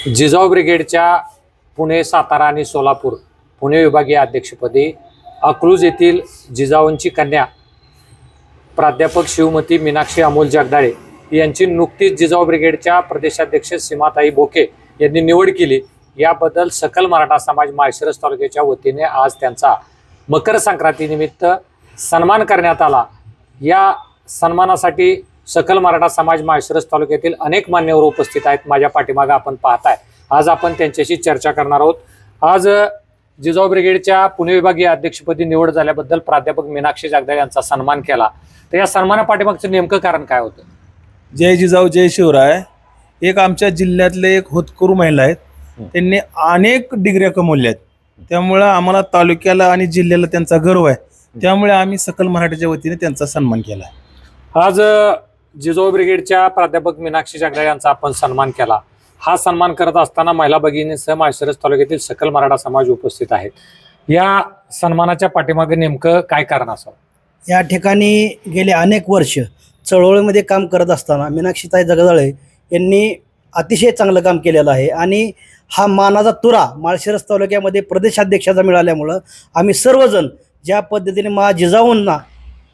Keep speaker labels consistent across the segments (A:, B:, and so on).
A: जिजाऊ ब्रिगेडच्या पुणे, सातारा आणि सोलापूर पुणे विभागीय अध्यक्षपदी अकलूज येथील जिजाऊंची कन्या प्राध्यापक शिवमती मीनाक्षी अमोल जगदाळे यांची नुकतीच जिजाऊ ब्रिगेडच्या प्रदेशाध्यक्ष सीमाताई बोके यांनी निवड केली। याबद्दल सकल मराठा समाज माळशिरस तालुक्याच्या वतीने आज त्यांचा मकर संक्रांतीनिमित्त सन्मान करण्यात आला। या सन्मानासाठी सकल मराठा समाज माळशिरस तालुक्यातील अनेक मान्यवर उपस्थित आहेत। माझ्या पाठीमागे आपण पाहताय। आज आपण त्यांच्याशी चर्चा करणार आहोत। आज जिजाऊ ब्रिगेडच्या पुणे विभागीय अध्यक्षपदी निवड झाल्याबद्दल प्राध्यापक मीनाक्षी जगदाळे यांचा सन्मान केला। तर या सन्माना पाठीमागचं नेमकं कारण काय होतं?
B: जय जिजाऊ जय शिवराय एक आमच्या जिल्ह्यातले एक होतकरू महिला आहेत। त्यांनी अनेक डिग्र्या कमवल्या आहेत, त्यामुळे आम्हाला तालुक्याला आणि जिल्ह्याला त्यांचा गर्व आहे। त्यामुळे आम्ही सकल मराठ्याच्या वतीने त्यांचा सन्मान केला।
A: आज जिजाऊ ब्रिगेडच्या प्राध्यापक मीनाक्षी जगदाळे यांचा आपण सन्मान केला। हा सन्मान करत असताना महिला भगिनींसह माळशिरस तालुक्यातील सकल मराठा समाज उपस्थित आहेत। या सन्मानाच्या पाठीमागे नेमकं काय कारण असावं?
C: या ठिकाणी गेले अनेक वर्ष चळवळीमध्ये काम करत असताना मीनाक्षीताई जगदाळे यांनी अतिशय चांगलं काम केलेलं आहे आणि हा मानाचा तुरा माळशिरस तालुक्यामध्ये प्रदेशाध्यक्षाचा मिळाल्यामुळं आम्ही सर्वजण ज्या पद्धतीने जिजाऊंना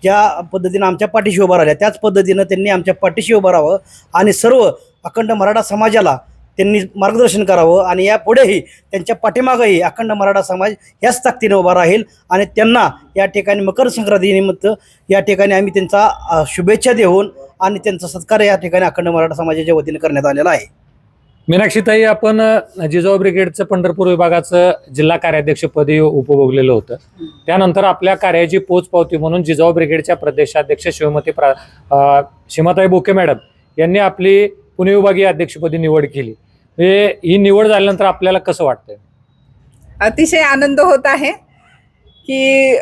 C: ज्या पद्धतीनं आमच्या पाठीशी उभं राहिल्या त्याच पद्धतीनं त्यांनी आमच्या पाठीशी उभं राहावं आणि सर्व अखंड मराठा समाजाला त्यांनी मार्गदर्शन करावं आणि यापुढेही त्यांच्या पाठीमागेही अखंड मराठा समाज याच ताकदीने उभा राहील आणि त्यांना या ठिकाणी मकर संक्रांतीनिमित्त या ठिकाणी आम्ही त्यांचा शुभेच्छा देऊन आणि त्यांचा सत्कार या ठिकाणी अखंड मराठा समाजाच्या वतीने करण्यात आलेला आहे।
A: मीनाक्षीताई, आपण जिजाऊ ब्रिगेडचं पंढरपूर विभागाचं जिल्हा कार्याध्यक्षपदी उपभोगलेलं होतं। त्यानंतर आपल्या कार्याची पोचपावती म्हणून जिजाऊ ब्रिगेडच्या प्रदेशाध्यक्ष सीमाताई बोके मॅडम यांनी आपली पुणे विभागीय अध्यक्षपदी निवड केली। ही निवड झाल्यानंतर आपल्याला कसं वाटतंय?
D: अतिशय आनंद होत आहे की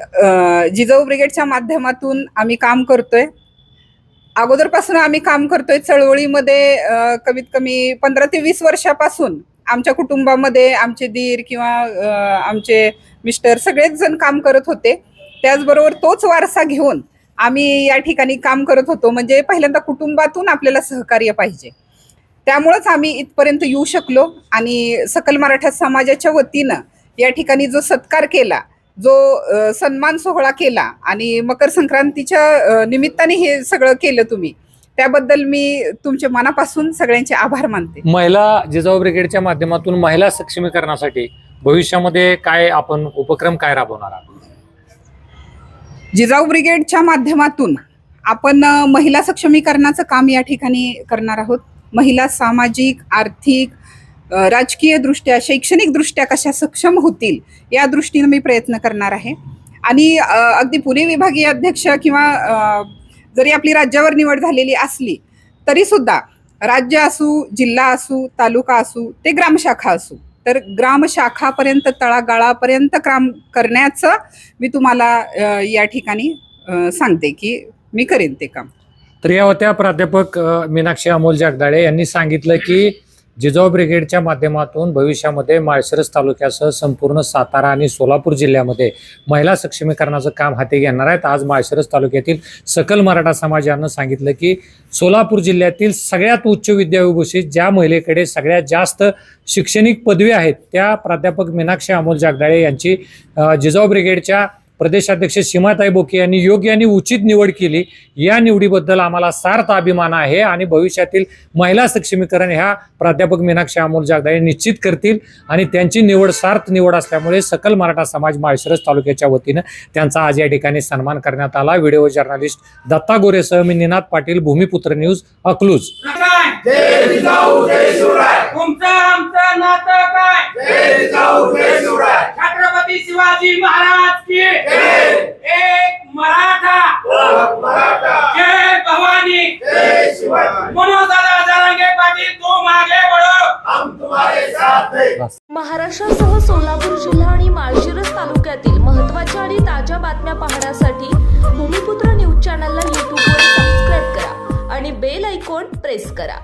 D: जिजाऊ ब्रिगेडच्या माध्यमातून आम्ही काम करतोय। अगोदरपासून आम्ही काम करतोय चळवळीमध्ये। कमीत कमी 15 ते 20 वर्षापासून आमच्या कुटुंबामध्ये आमचे दीर किंवा आमचे मिस्टर सगळेच जण काम करत होते। त्याचबरोबर तोच वारसा घेऊन आम्ही या ठिकाणी काम करत होतो। म्हणजे पहिल्यांदा कुटुंबातून आपल्याला सहकार्य पाहिजे, त्यामुळेच आम्ही इथपर्यंत येऊ शकलो आणि सकल मराठा समाजाच्या वतीनं या ठिकाणी जो सत्कार केला, जो सन्मान सोहळा केला आणि मकर संक्रांतीच्या निमित्ताने हे सगळं केलं तुम्ही, त्याबद्दल मी तुमच्या मनापासून सगळ्यांचे आभार मानते।
A: महिला जिजाऊ ब्रिगेडच्या माध्यमातून महिला सक्षमीकरणासाठी भविष्यामध्ये काय आपण उपक्रम काय राबवणार आहात?
D: जिजाऊ ब्रिगेडच्या माध्यमातून आपण महिला सक्षमीकरणाचं काम या ठिकाणी करणार आहोत। महिला सामाजिक, आर्थिक, राजकीय दृष्ट्या, शैक्षणिक दृष्ट्या कशा सक्षम होतील या दृष्टीने मी प्रयत्न करणार आहे। आणि अगदी पुणे विभागीय अध्यक्ष किंवा जरी आपली राज्यावर निवड झालेली असली तरी सुद्धा राज्य असू, जिल्हा असू, तालुका असू, ते ग्रामशाखा असू, तर ग्रामशाखापर्यंत तळागाळापर्यंत काम करण्याचं मी तुम्हाला या ठिकाणी सांगते की मी करेन ते काम।
A: तर या होत्या प्राध्यापक मीनाक्षी अमोल जगदाळे यांनी सांगितलं की जिजाऊ ब्रिगेडच्या माध्यमातून भविष्यामध्ये माळशिरस तालुक्यासह संपूर्ण सातारा आणि सोलापूर जिल्ह्यामध्ये महिला सक्षमीकरणाचं काम हाती घेणार आहेत। आज माळशिरस तालुक्यातील सकल मराठा समाज यांनी सांगितलं की सोलापूर जिल्ह्यातील सगळ्यात उच्च विद्याविभूषित ज्या महिलेकडे सगळ्यात जास्त शैक्षणिक पदवी आहेत त्या प्राध्यापक मीनाक्षी अमोल जगदाळे यांची जिजाऊ ब्रिगेडच्या प्रदेशाध्यक्ष सीमाताई बोके यांनी योग्य आणि उचित निवड केली। या निवडीबद्दल आम्हाला सार्थ अभिमान आहे आणि भविष्यातील महिला सक्षमीकरण ह्या प्राध्यापक मीनाक्षी अमोल जगदाळे निश्चित करतील आणि त्यांची निवड सार्थ निवड असल्यामुळे सकल मराठा समाज माळशिरस तालुक्याच्या वतीनं त्यांचा आज या ठिकाणी सन्मान करण्यात आला। व्हिडिओ जर्नलिस्ट दत्ता गोरेसह मी निनाद पाटील, भूमिपुत्र न्यूज, अकलूज।
E: जय जिजाऊ जय शिवराय, तुमचं आमचं नातं काय? जय जिजाऊ जय शिवराय, छत्रपती शिवाजी महाराज की एक मराठा, जय भवानी, जय शिवाजी। मनोजदादा जरांगे पाटील, तुम आगे बढ़ो, हम तुम्हारे साथ हैं।
F: महाराष्ट्रासह सोलापूर जिल्हा आणि माळशिरस तालुक्यातील महत्त्वाच्या आणि ताज्या बातम्या पाहण्यासाठी भूमिपुत्र न्यूज चॅनलला यूट्यूबवर सबस्क्राईब करा आणि बेल आयकॉन प्रेस करा।